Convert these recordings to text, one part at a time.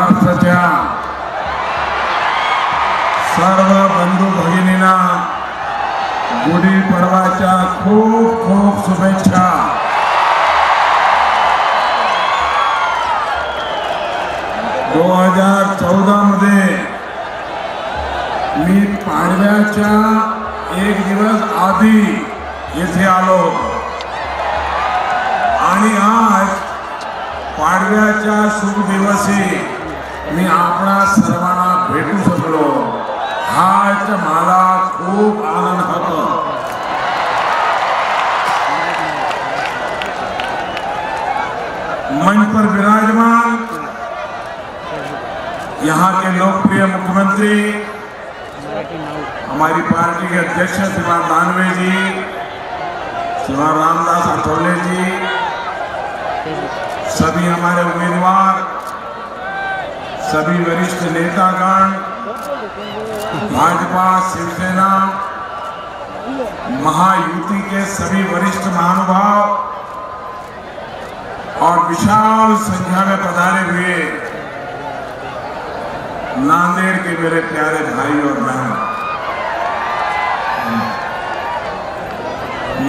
महाराष्ट्राच्या सर्व बंधू भगिनींना गुढीपाडवाच्या खूप खूप शुभेच्छा। 2014 मध्ये मी पाडव्याच्या एक दिवस आधी येथे आलो आणि आज पाडव्याच्या शुभ दिवशी मी आपणा सर्वांना भेटू शकलो, हाच मला खूप आनंद होतो। मंच पर विराजमान यहाँ के लोकप्रिय मुख्यमंत्री, हमारी पार्टी के अध्यक्ष श्रीमान दानवे जी, श्रीमान रामदास आठवले जी, सभी हमारे उम्मीदवार, सभी वरिष्ठ नेतागण, भाजपा शिवसेना महायुति के सभी वरिष्ठ महानुभाव और विशाल संख्या में पधारे हुए नांदेड़ के मेरे प्यारे भाई और बहन,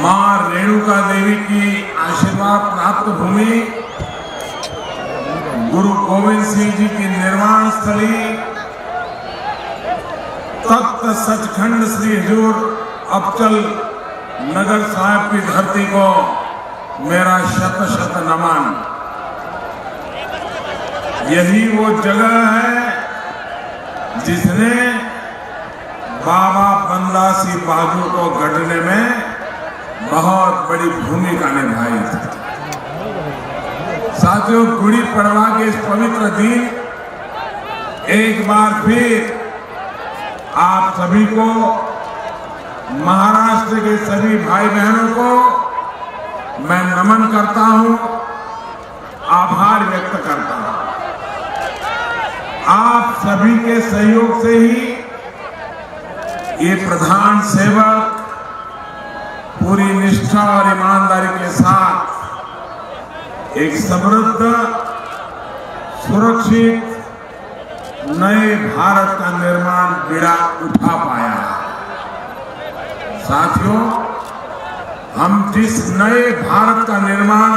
मां रेणुका देवी की आशीर्वाद प्राप्त भूमि, गुरु गोविंद सिंह जी की निर्वाण स्थली, तख्त सचखंड श्री हजूर अबचल नगर साहब की धरती को मेरा शत शत नमन। यही वो जगह है जिसने बाबा बंदा सिंह बहादुर को गढ़ने में बहुत बड़ी भूमिका निभाई थी। साथियों, गुड़ी पड़वा के इस पवित्र दिन एक बार फिर आप सभी को, महाराष्ट्र के सभी भाई बहनों को मैं नमन करता हूं, आभार व्यक्त करता हूं। आप सभी के सहयोग से ही ये प्रधान सेवक पूरी निष्ठा और ईमानदारी के साथ एक समृद्ध, सुरक्षित नए भारत का निर्माण बीड़ा उठा पाया। साथियों, हम जिस नए भारत का निर्माण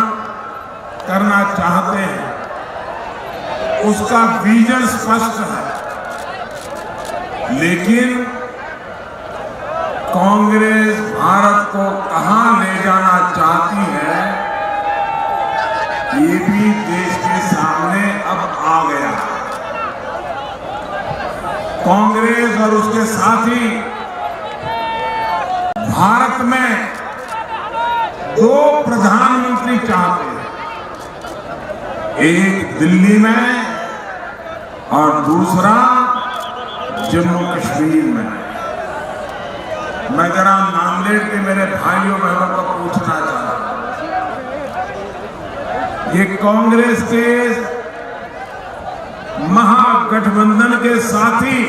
करना चाहते हैं उसका विजन स्पष्ट है, लेकिन कांग्रेस भारत को कहां ले जाना चाहती है ये भी देश के सामने अब आ गया है। कांग्रेस और उसके साथी भारत में दो प्रधानमंत्री चाहते हैं, एक दिल्ली में और दूसरा जम्मू कश्मीर में। मैं जरा नांदेड़ के मेरे भाइयों बहनों को पूछना चाहता हूं, ये कांग्रेस के महागठबंधन के साथी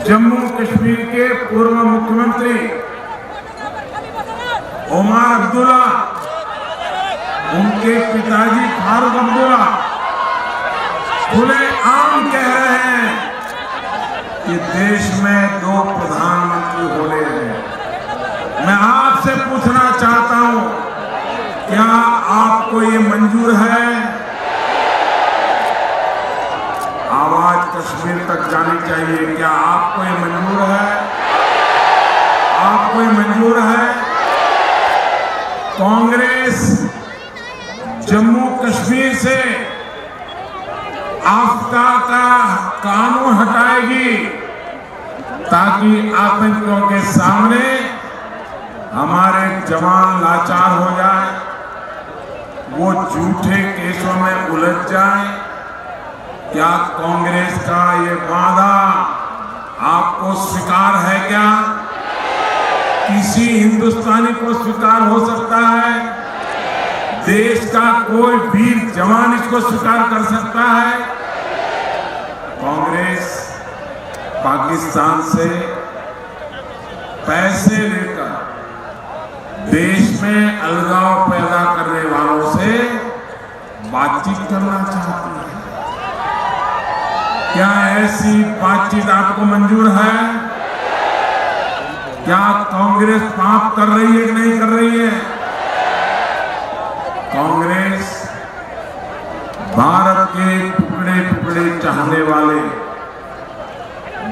जम्मू कश्मीर के पूर्व मुख्यमंत्री उमर अब्दुल्ला, उनके पिताजी फारूक अब्दुल्ला खुले आम कह रहे हैं कि देश में दो प्रधानमंत्री होने हैं। मैं आपसे पूछना चाहता हूं, क्या आपको ये मंजूर है? आवाज कश्मीर तक जानी चाहिए। क्या आपको ये मंजूर है? आपको ये मंजूर है? कांग्रेस जम्मू कश्मीर से आफ्ता का कानून हटाएगी ताकि आतंकियों के सामने हमारे जवान लाचार हो जाए, वो झूठे केसों में उलझ जाए। क्या कांग्रेस का ये वादा आपको स्वीकार है? क्या किसी हिंदुस्तानी को स्वीकार हो सकता है? देश का कोई वीर जवान इसको स्वीकार कर सकता है? कांग्रेस पाकिस्तान से पैसे लेकर देश में अलगाव पैदा करने वालों से बातचीत करना चाहती है। क्या ऐसी बातचीत आपको मंजूर है? क्या कांग्रेस पाप कर रही है कि नहीं कर रही है? कांग्रेस भारत के टुकड़े टुकड़े चाहने वाले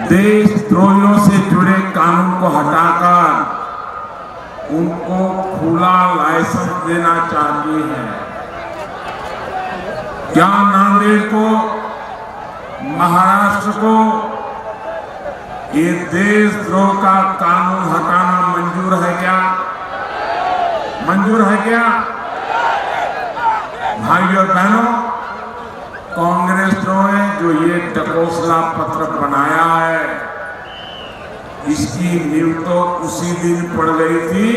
देशद्रोहियों से जुड़े कानून को हटाकर उनको खुला लाइसेंस देना चाहती है। क्या नांदेड़ को, महाराष्ट्र को ये देशद्रोह का कानून हटाना मंजूर है क्या? मंजूर है क्या? भाइयों और बहनों, कांग्रेस ने जो ये टकोसला पत्र बनाया है, इसकी नींव तो उसी दिन पड़ गई थी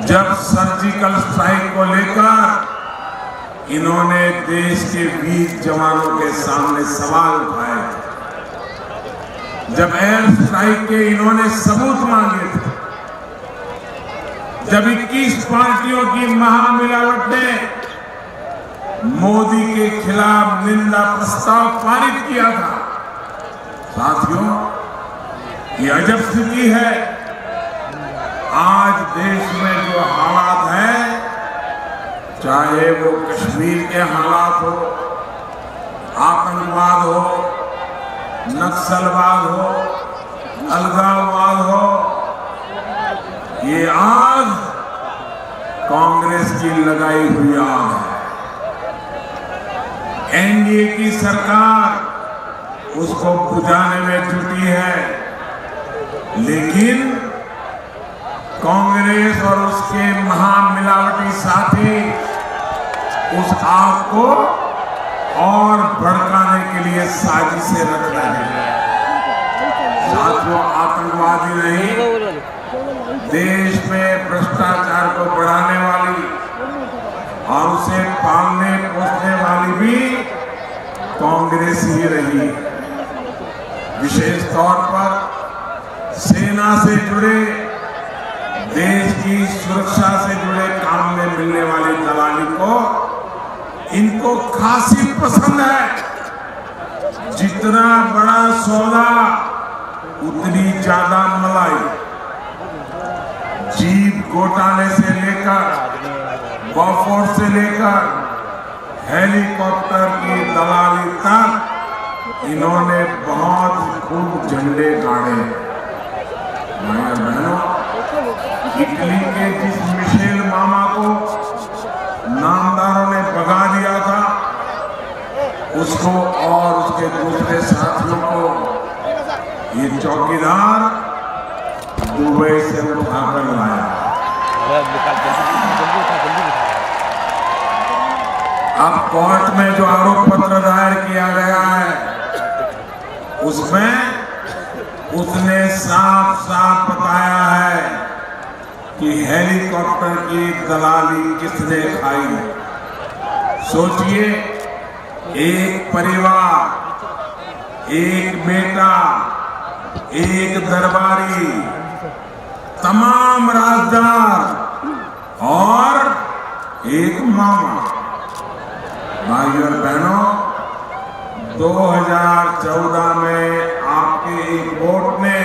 जब सर्जिकल स्ट्राइक को लेकर इन्होंने देश के 20 जवानों के सामने सवाल उठाए थे, जब एयर स्ट्राइक के इन्होंने सबूत मांगे थे, जब 21 पार्टियों की महामिलावट ने मोदी के खिलाफ निंदा प्रस्ताव पारित किया था। साथियों, ये अजब स्थिति है। आज देश में जो हालात है, चाहे वो कश्मीर के हालात हो, आतंकवाद हो, नक्सलवाद हो, अलगाववाद हो, ये आग कांग्रेस की लगाई हुई आग है। एनडीए की सरकार उसको बुझाने में जुटी है, लेकिन कांग्रेस और उसके महामिलावटी साथी उस आग को और भड़काने के लिए साजिशें रच रहे हैं। साथियों, आतंकवादी नहीं, देश में भ्रष्टाचार को बढ़ाने वाली और उसे पालने पोसने वाली भी कांग्रेस ही रही। विशेष तौर पर सेना से जुड़े, देश की सुरक्षा से जुड़े काम में मिलने वाली दलाली को इनको खासी पसंद है। जितना बड़ा सौदा उतनी ज्यादा मलाई। जीप घोटाले से लेकर बॉफोर्स से लेकर हेलीकॉप्टर की दलाली तक इन्होंने बहुत खूब झंडे गाड़े। भाई और बहनों, इटली के जिस मिशेल मामा को नामदारों ने भगा दिया था, उसको और उसके दूसरे साथियों को ये चौकीदार दुबई से उठाकर लाया। अब कोर्ट में जो आरोप पत्र दायर किया गया है, उसमें उसने साफ साफ बताया है कि हेलीकॉप्टर की दलाली किसने खाई। सोचिए, एक परिवार, एक बेटा, एक दरबारी, तमाम राजदार और एक मामा। भाइयों और बहनों, 2014 में आपके एक वोट ने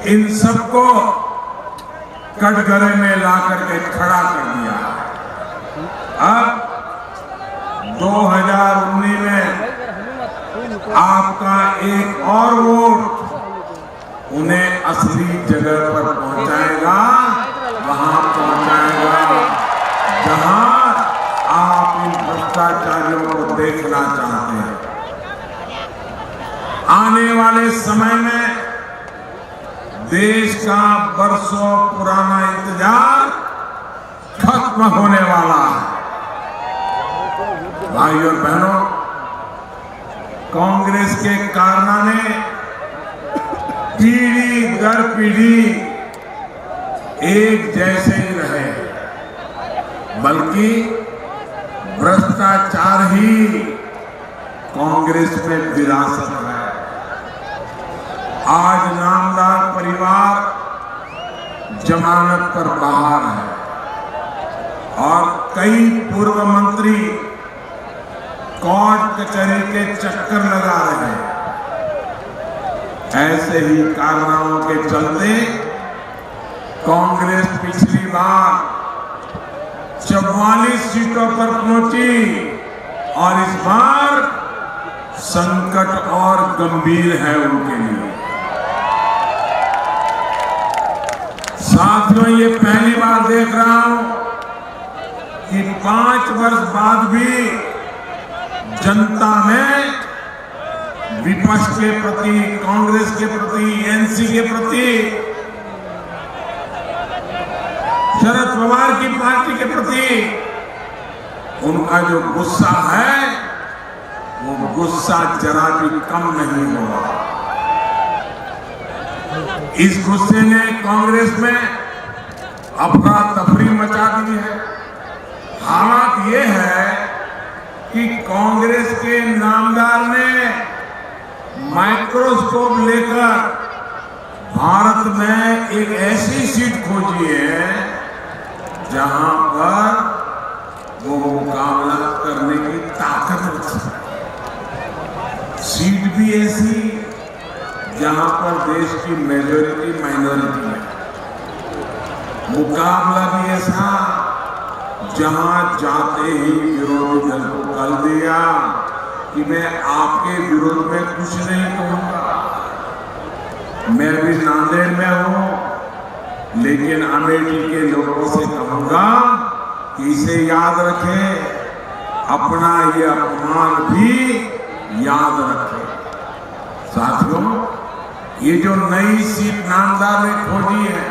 इन सबको कटघरे में ला करके खड़ा कर दिया। अब 2019 में आपका एक और वोट उन्हें असली जगह पर पहुंचाएगा, वहां पहुंचाएगा जहां आप इन भ्रष्टाचारियों को देखना चाहते हैं। आने वाले समय में देश का बरसों पुराना इंतजार खत्म होने वाला है। भाइयों और बहनों, कांग्रेस के कारनामे पीढ़ी दर पीढ़ी एक जैसे ही रहे, बल्कि भ्रष्टाचार ही कांग्रेस में विरासत है। आज नामदार परिवार जमानत पर बाहर है और कई पूर्व मंत्री कोर्ट कचहरी के चक्कर लगा रहे हैं। ऐसे ही कारनामों के चलते कांग्रेस पिछली बार 44 सीटों पर पहुंची और इस बार संकट और गंभीर है उनके लिए। साथियों, ये पहली बार देख रहा हूं कि 5 वर्ष बाद भी जनता ने विपक्ष के प्रति, कांग्रेस के प्रति, एनसी के प्रति, शरद पवार की पार्टी के प्रति उनका जो गुस्सा है वो गुस्सा जरा भी कम नहीं हुआ। इस गुस्से ने कांग्रेस में अफरा तफरी मचा दी है। हालात ये है कि कांग्रेस के नामदार ने माइक्रोस्कोप लेकर भारत में एक ऐसी सीट खोजी है जहां पर वो मुकाबला करने की ताकत रख सकता है। सीट भी ऐसी जहां पर देश की मेजोरिटी माइनॉरिटी है। मुकाबला भी ऐसा जहां जाते ही विरोधी दल को कल दिया कि मैं आपके विरोध में कुछ नहीं कहूंगा। मैं भी नांदेड़ में हूं, लेकिन अमेठी के लोगों से कहूंगा कि इसे याद रखें, अपना ये अपमान भी याद रखें। साथियों, ये जो नई सीट नामदार ने खोजी है,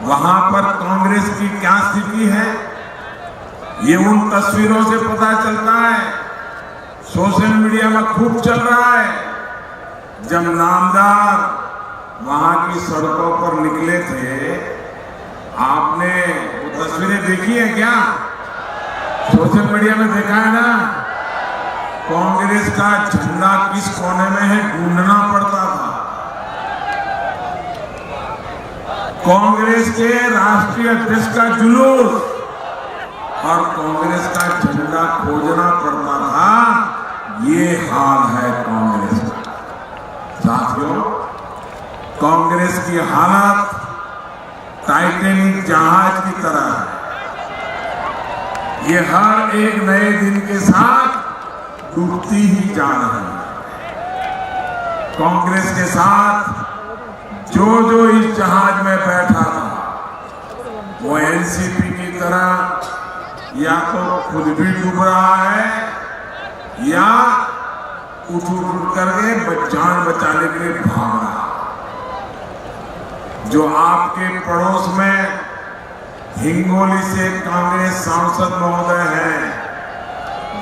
वहां पर कांग्रेस की क्या स्थिति है, ये उन तस्वीरों से पता चलता है। सोशल मीडिया में खूब चल रहा है। जब नामदार वहां की सड़कों पर निकले थे, आपने वो तस्वीरें देखी है क्या? सोशल मीडिया में देखा है ना? कांग्रेस का झंडा किस कोने में है ढूंढना पड़ता था। कांग्रेस के राष्ट्रीय अध्यक्ष का जुलूस और कांग्रेस का झंडा खोजना पड़ता था। ये हाल है कांग्रेस का। साथियों, कांग्रेस की हालत टाइटैनिक जहाज की तरह है। ये हर एक नए दिन के साथ डूबती ही जा रही है। कांग्रेस के साथ जो जो इस जहाज में बैठा था, वो एनसीपी की तरह या तो खुद भी डूब रहा है या उठ करके जान बचाने के लिए भाग रहा। जो आपके पड़ोस में हिंगोली से कांग्रेस सांसद महोदय हैं,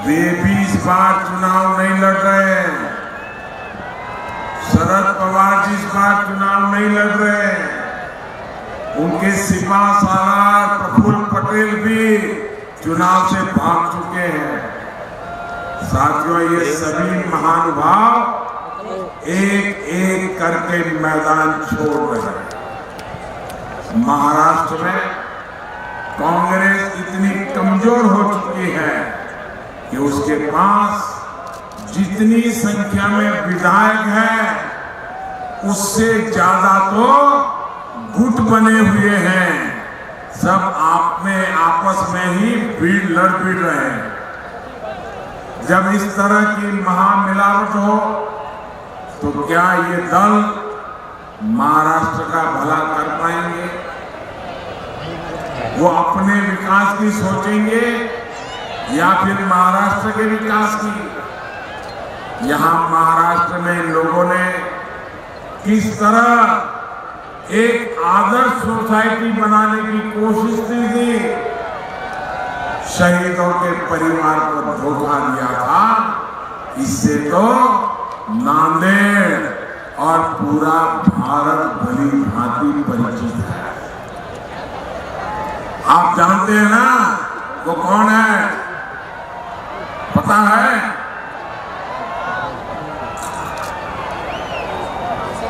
वे भी इस बार चुनाव नहीं लड़ रहे हैं। शरद पवार जी इस बार चुनाव नहीं लड़ रहे हैं। उनके सिपा सालार प्रफुल्ल पटेल भी चुनाव से भाग चुके हैं। साथियों, ये सभी महानुभाव एक एक करके मैदान छोड़ रहे हैं। महाराष्ट्र में कांग्रेस इतनी कमजोर हो चुकी है कि उसके पास जितनी संख्या में विधायक हैं, उससे ज्यादा तो गुट बने हुए हैं। सब आपस में ही लड़ भिड़ रहे हैं। जब इस तरह की महामिलावट हो तो क्या ये दल महाराष्ट्र का भला कर पाएंगे? वो अपने विकास की सोचेंगे या फिर महाराष्ट्र के विकास की? यहां महाराष्ट्र में लोगों ने किस तरह एक आदर्श सोसाइटी बनाने की कोशिश की थी, शहीदों के परिवार को धोखा दिया था। इससे तो नांदेड़ और पूरा भारत भली भांति परिचित है। आप जानते हैं ना वो कौन है? पता है?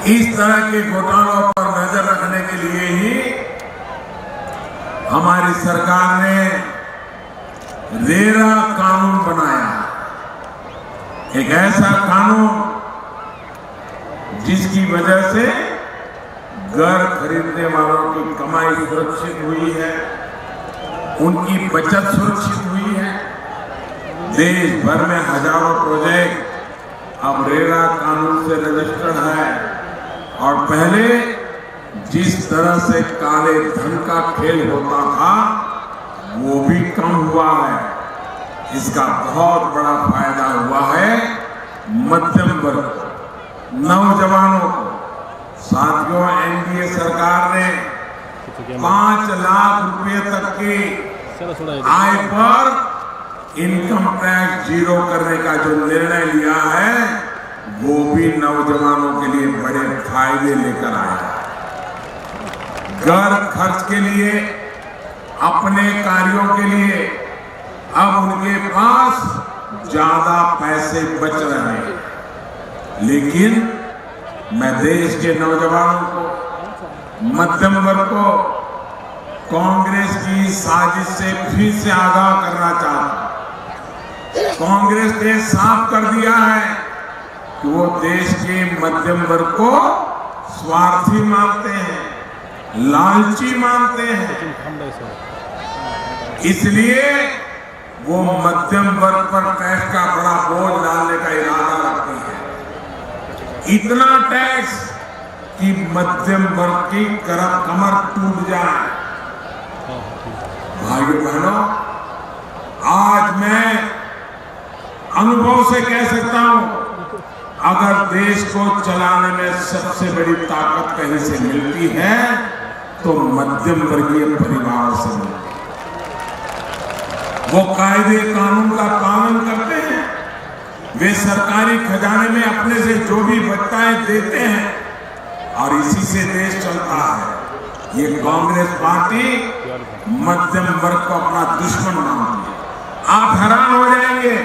इस तरह के घोटालों पर नजर रखने के लिए ही हमारी सरकार ने रेरा कानून बनाया, एक ऐसा कानून जिसकी वजह से घर खरीदने वालों की कमाई सुरक्षित हुई है, उनकी बचत सुरक्षित हुई है। देश भर में हजारों प्रोजेक्ट अब रेरा कानून से रजिस्टर्ड है और पहले जिस तरह से काले धन का खेल होता था वो भी कम हुआ है। इसका बहुत बड़ा फायदा हुआ है मध्यम वर्ग, नौजवानों को। साथियों, एनडीए सरकार ने 5 लाख रुपए तक की आय पर इनकम टैक्स जीरो करने का जो निर्णय लिया है वो भी नौजवानों के लिए बड़े फायदे लेकर आया है। घर खर्च के लिए, अपने कार्यों के लिए अब उनके पास ज्यादा पैसे बच रहे हैं। लेकिन मैं देश के नौजवानों को, मध्यम वर्ग को कांग्रेस की साजिश से फिर से आगाह करना चाहता हूं। कांग्रेस ने साफ कर दिया है कि वो देश के मध्यम वर्ग को स्वार्थी मानते हैं, लालची मानते हैं। इसलिए वो मध्यम वर्ग पर टैक्स का बड़ा बोझ डालने का इरादा रखती है। इतना टैक्स कि मध्यम वर्ग की कमर टूट जाए। भाइयों बहनों, आज मैं अनुभव से कह सकता हूं, अगर देश को चलाने में सबसे बड़ी ताकत कहीं से मिलती है तो मध्यम वर्गीय परिवार से मिलती है। वो कायदे कानून का पालन करते हैं, वे सरकारी खजाने में अपने से जो भी बचता है देते हैं और इसी से देश चलता है। ये कांग्रेस पार्टी मध्यम वर्ग को अपना दुश्मन मानती है। आप हैरान हो जाएंगे,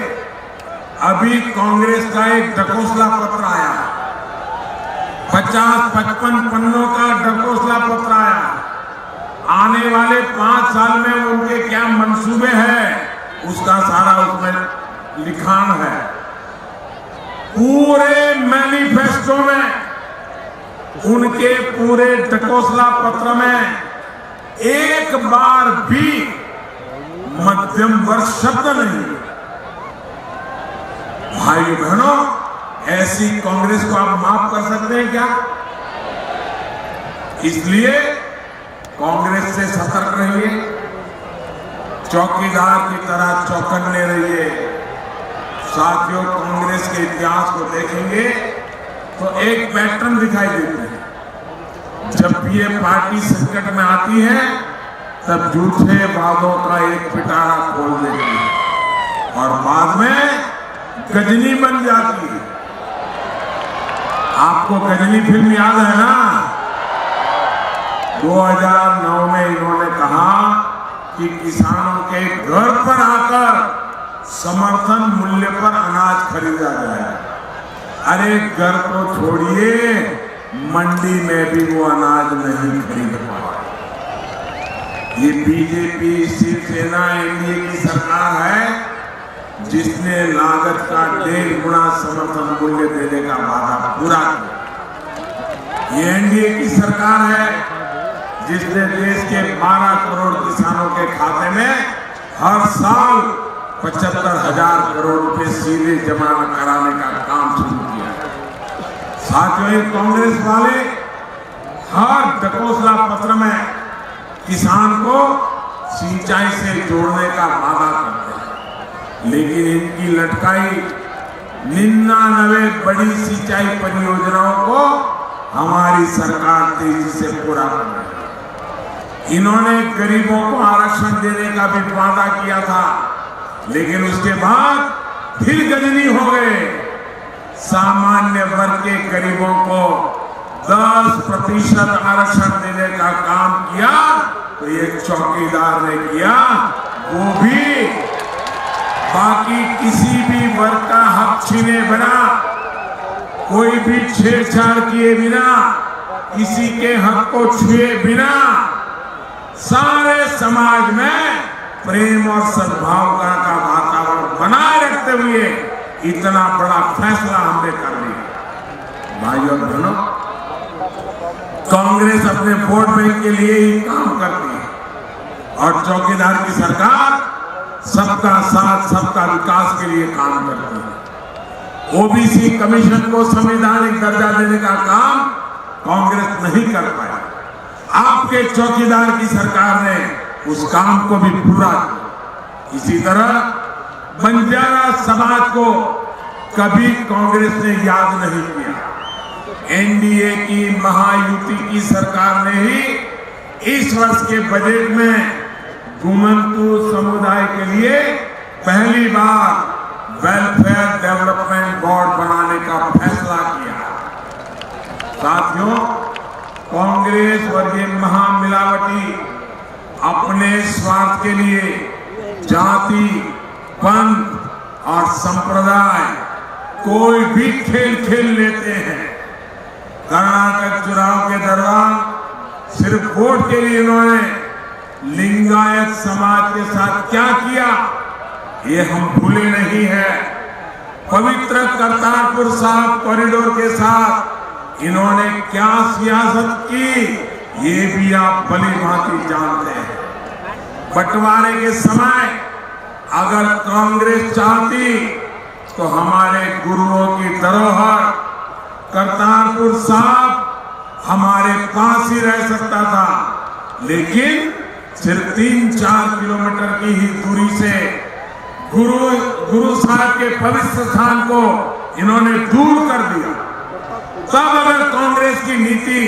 अभी कांग्रेस का एक ढकोसला पत्र आया, 50-55 पन्नों का ढकोसला पत्र आया। आने वाले 5 साल में उनके क्या मंसूबे हैं उसका सारा उसमें लिखान है। पूरे मैनिफेस्टो में, उनके पूरे ढकोसला पत्र में एक बार भी मध्यम वर्ग शब्द नहीं। भाई बहनों, ऐसी कांग्रेस को आप माफ कर सकते हैं क्या? इसलिए कांग्रेस से सतर्क रहिए, चौकीदार की तरह चौकन्ने रहिए। साथियों, कांग्रेस के इतिहास को देखेंगे तो एक पैटर्न दिखाई देता है। जब भी ये पार्टी संकट में आती है तब झूठे वादों का एक पिटारा खोल देती है और बाद में गजनी बन जाती है। आपको गजनी फिल्म याद है ना? 2009 में इन्होंने कहा कि किसानों के घर पर आकर समर्थन मूल्य पर अनाज खरीदा जाए। अरे घर तो छोड़िए, मंडी में भी वो अनाज नहीं खरीद पाए। ये बीजेपी, शिवसेना, एनडीए की सरकार है जिसने लागत का 1.5 गुना समर्थन मूल्य देने का वादा पूरा किया। ये एनडीए की सरकार है जिसने देश के 12 करोड़ किसानों के खाते में हर साल 75,000 करोड़ रुपए सीधे जमा कराने का काम शुरू किया। साथियों, ये कांग्रेस वाले हर ढकोसला पत्र में किसान को सिंचाई से जोड़ने का वादा करते हैं, लेकिन इनकी लटकाई 99 बड़ी सिंचाई परियोजनाओं को हमारी सरकार तेजी से पूरा कर रही है। इन्होंने गरीबों को आरक्षण देने का भी वादा किया था, लेकिन उसके बाद फिर गजनी हो गए। सामान्य वर्ग के गरीबों को 10% आरक्षण देने का काम किया तो ये चौकीदार ने किया, वो भी बाकी किसी भी वर्ग का हक छीने बिना, कोई भी छेड़छाड़ किए बिना, किसी के हक को छुए बिना सारे समाज में प्रेम और सद्भाव का वातावरण बनाए रखते हुए इतना बड़ा फैसला हमने कर लिया। भाइयों और बहनों, कांग्रेस अपने वोट बैंक के लिए ही काम करती है और चौकीदार की सरकार सबका साथ सबका विकास के लिए काम करती है। ओबीसी कमीशन को संवैधानिक दर्जा देने का काम कांग्रेस नहीं कर पाया। आपके चौकीदार की सरकार ने उस काम को भी पूरा किया। इसी तरह बंजारा समाज को कभी कांग्रेस ने याद नहीं किया। एनडीए की महायुति की सरकार ने ही इस वर्ष के बजट में घुमंतू समुदाय के लिए पहली बार वेलफेयर डेवलपमेंट बोर्ड बनाने का फैसला किया। साथियों, कांग्रेस और ये महामिलावटी अपने स्वार्थ के लिए जाति, पंथ और संप्रदाय कोई भी खेल खेल लेते हैं। कर्नाटक चुनाव के दौरान सिर्फ वोट के लिए इन्होंने लिंगायत समाज के साथ क्या किया, ये हम भूले नहीं है। पवित्र करतारपुर साहिब कॉरिडोर के साथ इन्होंने क्या सियासत की, ये भी आप भली भांति जानते हैं। बंटवारे के समय अगर कांग्रेस चाहती तो हमारे गुरुओं की धरोहर करतारपुर साहिब हमारे पास ही रह सकता था, लेकिन सिर्फ 3-4 किलोमीटर की ही दूरी से गुरु साहब के पवित्र स्थान को इन्होंने दूर कर दिया। तब अगर कांग्रेस की नीति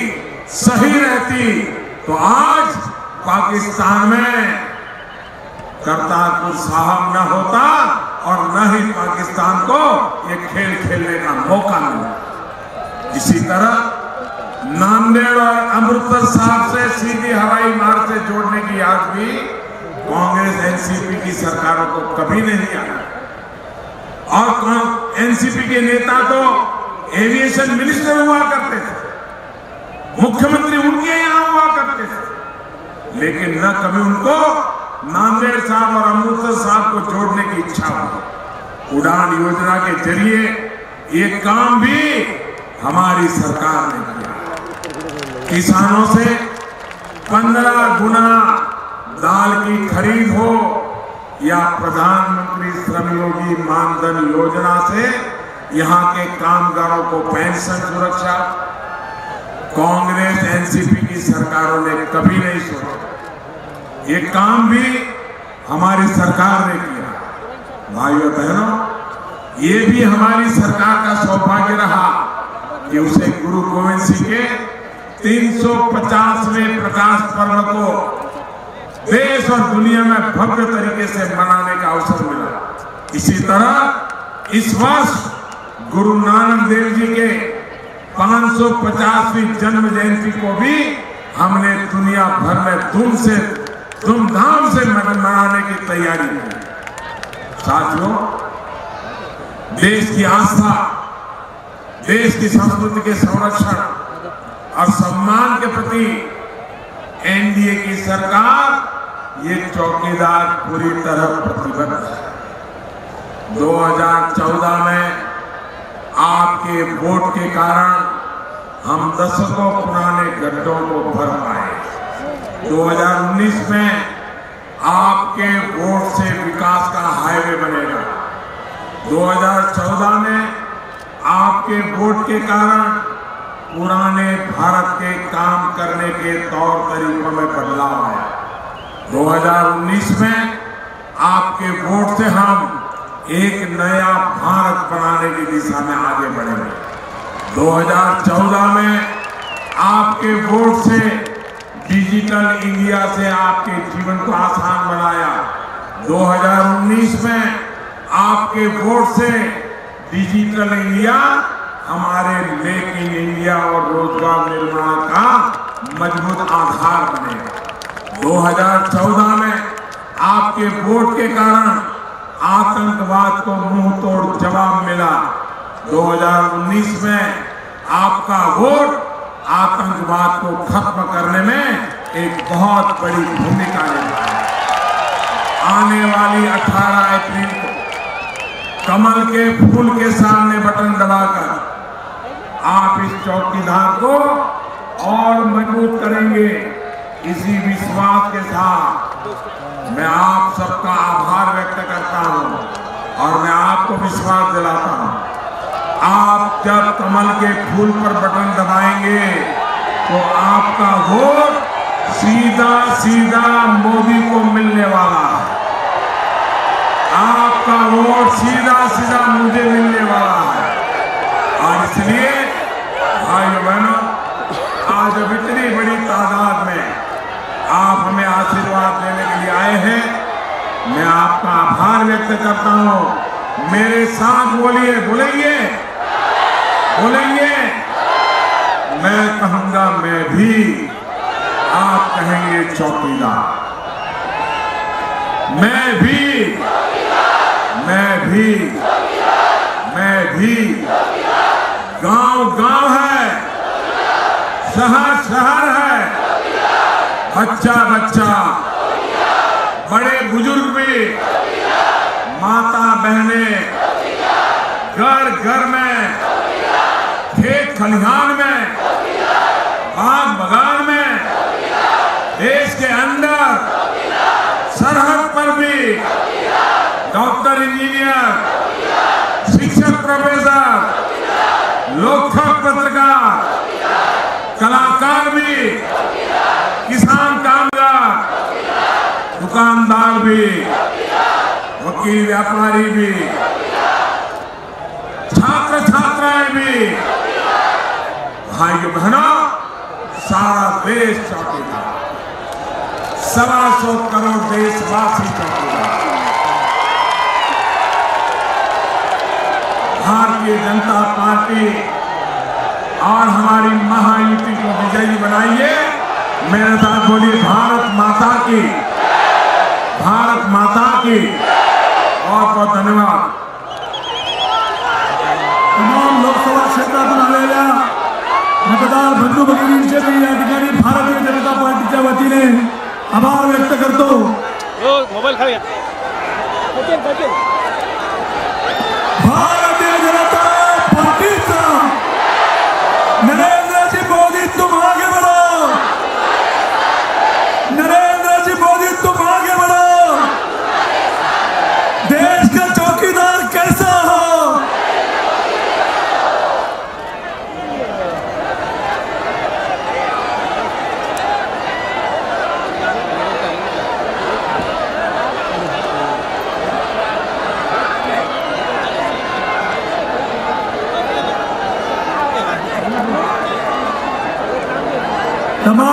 सही रहती तो आज पाकिस्तान में करतारपुर साहिब न होता और न ही पाकिस्तान को ये खेल खेलने का मौका मिला। इसी तरह नांदेड़ और अमृतसर साहब से सीधी हवाई मार्ग से जोड़ने की याद भी कांग्रेस एनसीपी की सरकारों को कभी नहीं आया। और एनसीपी के नेता तो एविएशन मिनिस्टर हुआ करते थे, मुख्यमंत्री उनके यहां हुआ करते थे, लेकिन न कभी उनको नांदेड़ साहब और अमृतसर साहब को जोड़ने की इच्छा हुई। उड़ान योजना के जरिए ये काम भी हमारी सरकार ने किया। किसानों से 15 गुना दाल की खरीद हो या प्रधानमंत्री श्रम योगी मानधन योजना से यहां के कामगारों को पेंशन सुरक्षा, कांग्रेस एनसीपी की सरकारों ने कभी नहीं सोचा। ये काम भी हमारी सरकार ने किया। भाइयों बहनों, ये भी हमारी सरकार का सौभाग्य रहा कि उसे गुरु गोविंद सिंह के 350वें प्रकाश पर्व को देश और दुनिया में भव्य तरीके से मनाने का अवसर मिला। इसी तरह इस वर्ष गुरु नानक देव जी के 550वीं जन्म जयंती को भी हमने दुनिया भर में धूमधाम से मनाने की तैयारी की। साथियों, देश की आस्था, देश की संस्कृति के संरक्षण और सम्मान के प्रति एनडीए की सरकार ये चौकीदार पूरी तरह प्रतिबद्ध है। 2014 में आपके वोट के कारण हम दशकों पुराने गड्ढों को भर पाए। 2019 में आपके वोट से विकास का हाईवे बनेगा। 2014 में आपके वोट के कारण पुराने भारत के काम करने के तौर तरीकों में बदलाव आया। 2019 में आपके वोट से हम एक नया भारत बनाने की दिशा में आगे बढ़ेंगे। 2014 में आपके वोट से डिजिटल इंडिया से आपके जीवन को आसान बनाया। 2019 में आपके वोट से डिजिटल इंडिया हमारे मेक इन इंडिया और रोजगार निर्माण का मजबूत आधार बनेगा। 2014 में आपके वोट के कारण आतंकवाद को मुंह तोड़ जवाब मिला। 2019 में आपका वोट आतंकवाद को खत्म करने में एक बहुत बड़ी भूमिका निभाया। आने वाली 18 अप्रैल को कमल के फूल के सामने बटन दबाकर आप इस चौकीदार को और मजबूत करेंगे। इसी विश्वास के साथ मैं आप सबका आभार व्यक्त करता हूं और मैं आपको विश्वास दिलाता हूं, आप जब कमल के फूल पर बटन दबाएंगे तो आपका वोट सीधा सीधा मोदी को मिलने वाला है। आपका वोट सीधा सीधा मुझे मिलने वाला है। और इसलिए भाइयों बहनों, आज अब इतनी बड़ी तादाद में आप हमें आशीर्वाद देने के लिए आए हैं, मैं आपका आभार व्यक्त करता हूं। मेरे साथ बोलिए, बोलेंगे बोलेंगे। मैं कहूंगा मैं भी, आप कहेंगे चौकीदार। मैं भी, मैं भी। गांव गांव है, शहर शहर है, बच्चा बच्चा, बड़े बुजुर्ग भी, माता बहनें, घर घर में, खेत खलिहान में, बाग बगान में, देश के अंदर, सरहद पर भी, डॉक्टर, इंजीनियर, शिक्षक, प्रोफेसर, लोकसभा पत्रकार, कलाकार भी, किसान, कामगार, दुकानदार भी, वकील, व्यापारी भी, छात्र छात्राएं भी, भाइयों बहनों, सारा देश चौकीदार, 125 करोड़ देशवासी चौकीदार। भारतीय जनता पार्टी और हमारी महायुति को विजयी बनाइए। मेरे साथ बोलिए, भारत माता की, भारत माता की। बहुत बहुत धन्यवाद। तमाम लोकसभा क्षेत्रातून आलेल्या मतदार बंधू भगिनींचे मी या ठिकाणी भारतीय जनता पार्टीच्या वतीने आभार व्यक्त करतो। मोबाईल खाली भारतीय जनता पार्टीचा नरेंद्र जी मोदी, तुम आगे बढ़ो। नरेंद्र जी मोदी, तुम आगे बढ़ो। देश का चौकीदार कैसा हो? तमाम